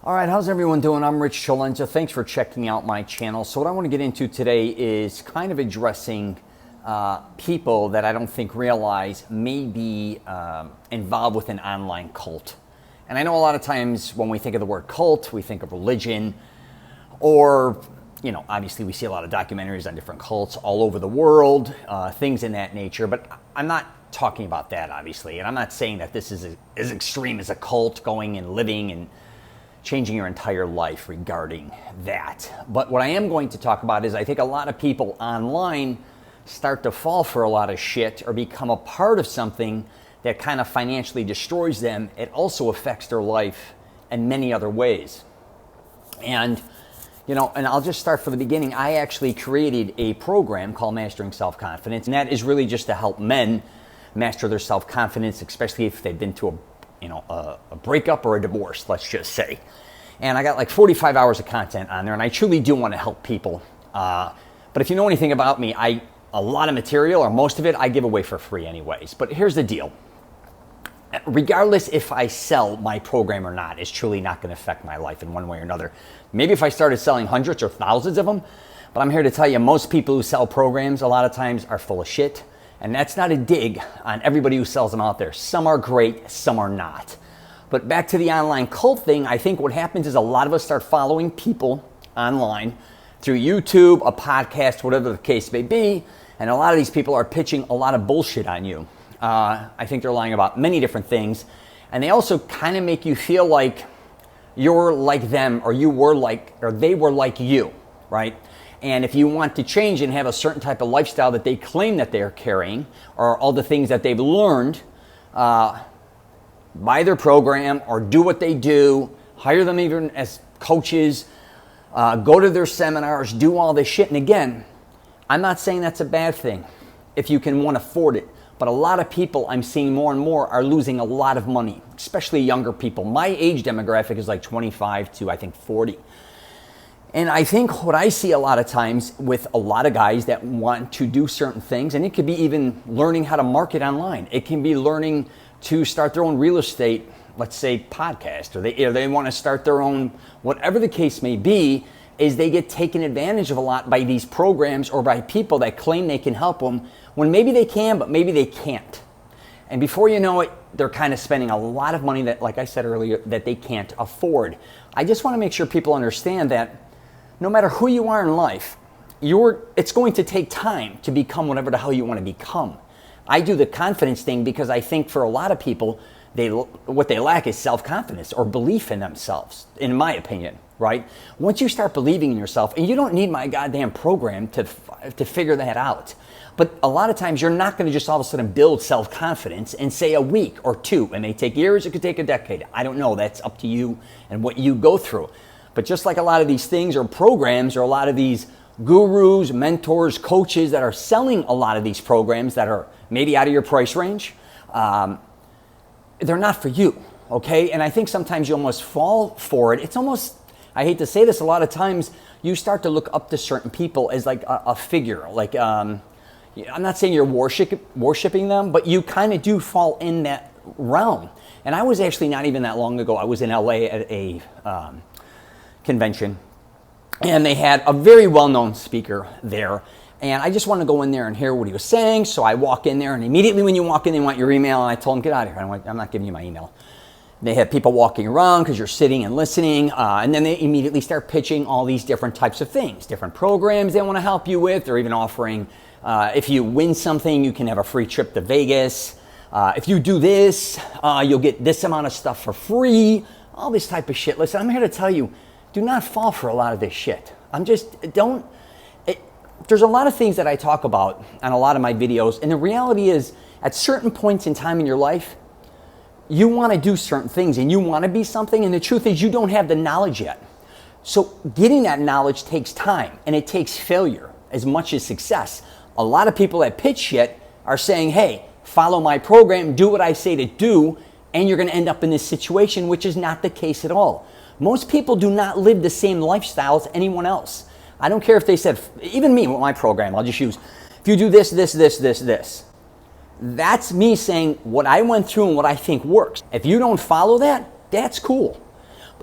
All right, how's everyone doing? I'm Rich Celenza. Thanks for checking out my channel. So what I want to get into today is kind of addressing people that I don't think realize may be involved with an online cult. And I know a lot of times when we think of the word cult, we think of religion, or, you know, obviously we see a lot of documentaries on different cults all over the world, things in that nature, but I'm not talking about that, obviously. And I'm not saying that this is as extreme as a cult going and living and changing your entire life regarding that. But what I am going to talk about is I think a lot of people online start to fall for a lot of shit or become a part of something that kind of financially destroys them. It also affects their life in many other ways. And, you know, and I'll just start from the beginning. I actually created a program called Mastering Self-Confidence, and that is really just to help men master their self-confidence, especially if they've been to a breakup or a divorce, let's just say. And I got like 45 hours of content on there, and I truly do want to help people. But if you know anything about me, a lot of material, or most of it, I give away for free anyways. But here's the deal. Regardless if I sell my program or not, it's truly not going to affect my life in one way or another. Maybe if I started selling hundreds or thousands of them, but I'm here to tell you, most people who sell programs a lot of times are full of shit. And that's not a dig on everybody who sells them out there. Some are great, some are not. But back to the online cult thing, I think what happens is a lot of us start following people online through YouTube, a podcast, whatever the case may be, and a lot of these people are pitching a lot of bullshit on you. I think they're lying about many different things, and they also kind of make you feel like you're like them, or they were like you, right? And if you want to change and have a certain type of lifestyle that they claim that they're carrying, or all the things that they've learned, buy their program or do what they do, hire them even as coaches, go to their seminars, do all this shit. And again, I'm not saying that's a bad thing if you can afford it. But a lot of people I'm seeing more and more are losing a lot of money, especially younger people. My age demographic is like 25 to I think 40. And I think what I see a lot of times with a lot of guys that want to do certain things, and it could be even learning how to market online. It can be learning to start their own real estate, let's say podcast, or they want to start their own, whatever the case may be, is they get taken advantage of a lot by these programs or by people that claim they can help them when maybe they can, but maybe they can't. And before you know it, they're kind of spending a lot of money that, like I said earlier, that they can't afford. I just want to make sure people understand that no matter who you are in life, it's going to take time to become whatever the hell you want to become. I do the confidence thing because I think for a lot of people, what they lack is self-confidence or belief in themselves, in my opinion, right? Once you start believing in yourself, and you don't need my goddamn program to figure that out, but a lot of times you're not going to just all of a sudden build self-confidence in, say, a week or two. It may take years, it could take a decade. I don't know. That's up to you and what you go through. But just like a lot of these things or programs or a lot of these gurus, mentors, coaches that are selling a lot of these programs that are maybe out of your price range, they're not for you, okay? And I think sometimes you almost fall for it. It's almost, I hate to say this, a lot of times you start to look up to certain people as like a figure. Like, I'm not saying you're worshiping them, but you kind of do fall in that realm. And I was actually not even that long ago, I was in LA at a convention, and they had a very well-known speaker there, and I just wanted to go in there and hear what he was saying. So I walk in there, and immediately when you walk in, they want your email, and I told them, get out of here. I'm not giving you my email. They have people walking around because you're sitting and listening, and then they immediately start pitching all these different types of things, different programs they want to help you with. They're even offering, if you win something, you can have a free trip to Vegas. If you do this, you'll get this amount of stuff for free, all this type of shit. Listen, I'm here to tell you, do not fall for a lot of this shit. There's a lot of things that I talk about on a lot of my videos, and the reality is, at certain points in time in your life, you want to do certain things, and you want to be something, and the truth is you don't have the knowledge yet. So getting that knowledge takes time, and it takes failure as much as success. A lot of people that pitch shit are saying, hey, follow my program, do what I say to do, and you're going to end up in this situation, which is not the case at all. Most people do not live the same lifestyle as anyone else. I don't care if they said, even me with my program, I'll just use, if you do this, this. That's me saying what I went through and what I think works. If you don't follow that, that's cool.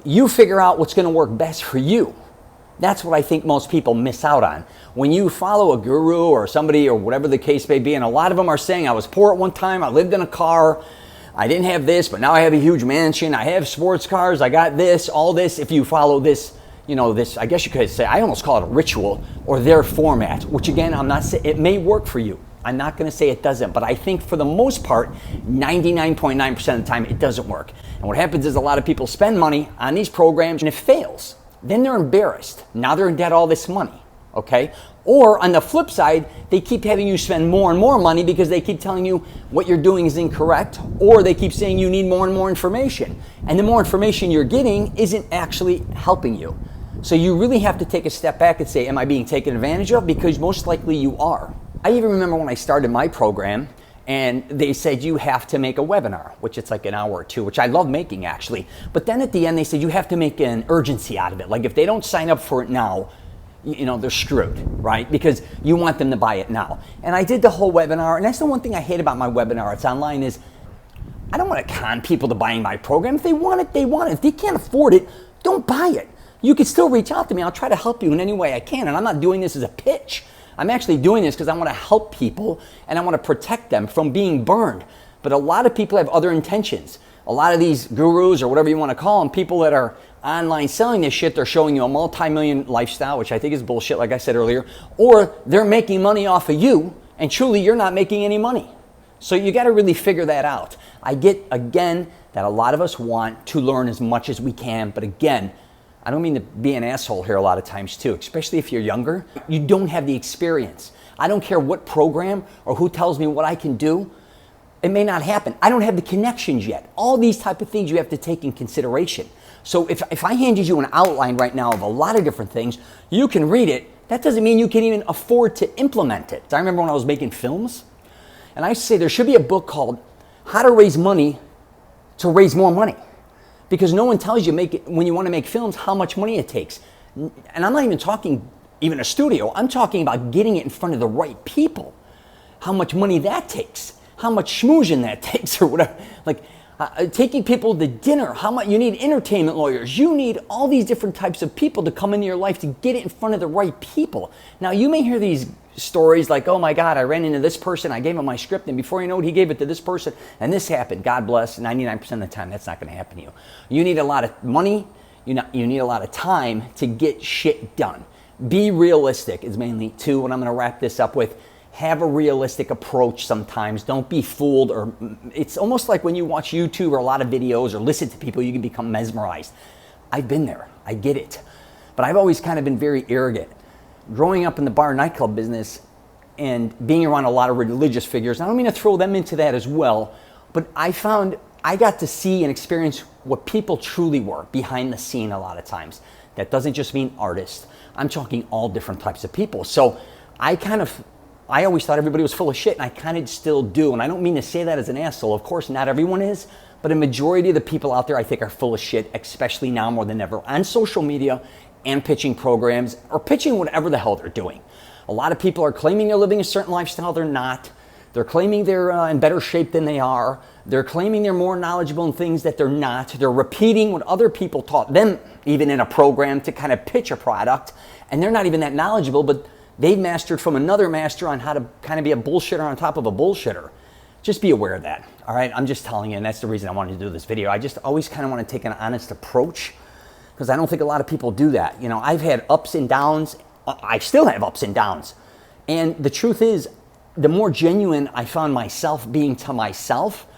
You figure out what's going to work best for you. That's what I think most people miss out on. When you follow a guru or somebody or whatever the case may be, and a lot of them are saying, I was poor at one time, I lived in a car, I didn't have this, but now I have a huge mansion, I have sports cars, I got this, all this. If you follow this, this, I guess you could say, I almost call it a ritual or their format, which again, I'm not saying, it may work for you. I'm not going to say it doesn't, but I think for the most part, 99.9% of the time, it doesn't work. And what happens is a lot of people spend money on these programs and it fails. Then they're embarrassed. Now they're in debt all this money, okay? Or on the flip side, they keep having you spend more and more money because they keep telling you what you're doing is incorrect, or they keep saying you need more and more information. And the more information you're getting isn't actually helping you. So you really have to take a step back and say, am I being taken advantage of? Because most likely you are. I even remember when I started my program and they said you have to make a webinar, which it's like an hour or two, which I love making actually. But then at the end they said you have to make an urgency out of it. Like if they don't sign up for it now, they're screwed, right? Because you want them to buy it now. And I did the whole webinar, and that's the one thing I hate about my webinar. It's online is I don't want to con people to buying my program. If they want it, they want it. If they can't afford it, don't buy it. You can still reach out to me. I'll try to help you in any way I can. And I'm not doing this as a pitch. I'm actually doing this because I want to help people and I want to protect them from being burned. But a lot of people have other intentions. A lot of these gurus or whatever you want to call them, people that are online selling this shit, they're showing you a multi-million lifestyle, which I think is bullshit, like I said earlier, or they're making money off of you and truly you're not making any money. So you got to really figure that out. I get, again, that a lot of us want to learn as much as we can, but again, I don't mean to be an asshole here a lot of times too, especially if you're younger. You don't have the experience. I don't care what program or who tells me what I can do. It may not happen. I don't have the connections yet. All these type of things you have to take in consideration. So if I handed you an outline right now of a lot of different things, you can read it. That doesn't mean you can even afford to implement it. I remember when I was making films, and I say there should be a book called How to Raise Money to Raise More Money. Because no one tells you when you want to make films how much money it takes. And I'm not even talking even a studio. I'm talking about getting it in front of the right people. How much money that takes. How much schmoozing that takes or whatever. Like taking people to dinner. How much you need entertainment lawyers. You need all these different types of people to come into your life to get it in front of the right people. Now you may hear these stories like, oh my God, I ran into this person, I gave him my script, and before you know it, he gave it to this person, and this happened. God bless, 99% of the time, that's not going to happen to you. You need a lot of money, you need a lot of time to get shit done. Be realistic is mainly two, and I'm going to wrap this up with, have a realistic approach sometimes. Don't be fooled, or it's almost like when you watch YouTube or a lot of videos or listen to people, you can become mesmerized. I've been there, I get it. But I've always kind of been very arrogant. Growing up in the bar nightclub business and being around a lot of religious figures, I don't mean to throw them into that as well, but I found I got to see and experience what people truly were behind the scene a lot of times. That doesn't just mean artists. I'm talking all different types of people. So I always thought everybody was full of shit, and I kind of still do. And I don't mean to say that as an asshole. Of course, not everyone is, but a majority of the people out there I think are full of shit, especially now more than ever on social media and pitching programs or pitching whatever the hell they're doing. A lot of people are claiming they're living a certain lifestyle. They're not. They're claiming they're in better shape than they are. They're claiming they're more knowledgeable in things that they're not. They're repeating what other people taught them, even in a program, to kind of pitch a product. And they're not even that knowledgeable, but they've mastered from another master on how to kind of be a bullshitter on top of a bullshitter. Just be aware of that, all right? I'm just telling you, and that's the reason I wanted to do this video. I just always kind of want to take an honest approach, because I don't think a lot of people do that. I've had ups and downs. I still have ups and downs. And the truth is, the more genuine I found myself being to myself,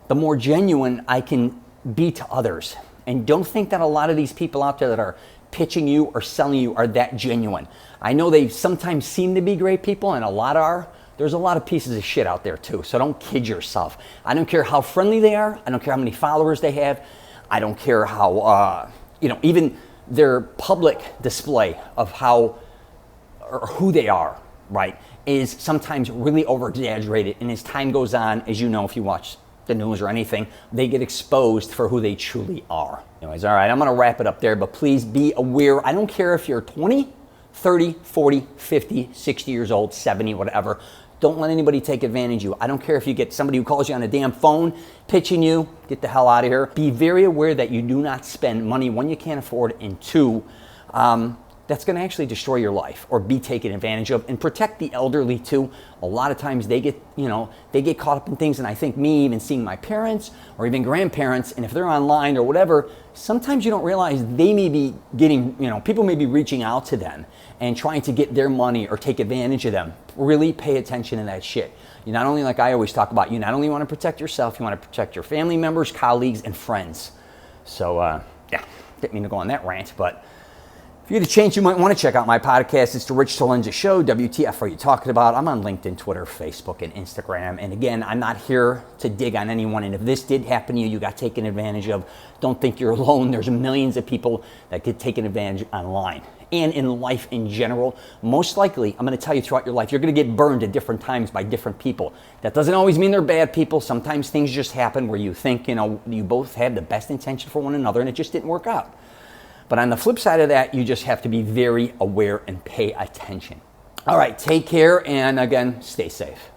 the more genuine I can be to others. And don't think that a lot of these people out there that are pitching you or selling you are that genuine. I know they sometimes seem to be great people, and a lot are. There's a lot of pieces of shit out there too, so don't kid yourself. I don't care how friendly they are. I don't care how many followers they have. I don't care how, even their public display of how or who they are, right, is sometimes really over-exaggerated. And as time goes on, as you know, if you watch the news or anything, they get exposed for who they truly are. Anyways, all right, I'm going to wrap it up there, but please be aware. I don't care if you're 20, 30, 40, 50, 60 years old, 70, whatever. Don't let anybody take advantage of you. I don't care if you get somebody who calls you on a damn phone, pitching you, get the hell out of here. Be very aware that you do not spend money, one, you can't afford, and two, that's going to actually destroy your life or be taken advantage of. And protect the elderly too. A lot of times they get caught up in things, and I think me even seeing my parents or even grandparents, and if they're online or whatever, sometimes you don't realize they may be getting, people may be reaching out to them and trying to get their money or take advantage of them. Really pay attention to that shit. You not only, like I always talk about, you not only want to protect yourself, you want to protect your family members, colleagues, and friends. So, yeah, didn't mean to go on that rant, but if you get a chance, you might want to check out my podcast. It's the Rich Celenza Show. WTF are you talking about? I'm on LinkedIn, Twitter, Facebook, and Instagram. And again, I'm not here to dig on anyone. And if this did happen to you, you got taken advantage of, don't think you're alone. There's millions of people that get taken advantage online and in life in general. Most likely, I'm going to tell you throughout your life, you're going to get burned at different times by different people. That doesn't always mean they're bad people. Sometimes things just happen where you think, you both have the best intention for one another and it just didn't work out. But on the flip side of that, you just have to be very aware and pay attention. All right, take care, and again, stay safe.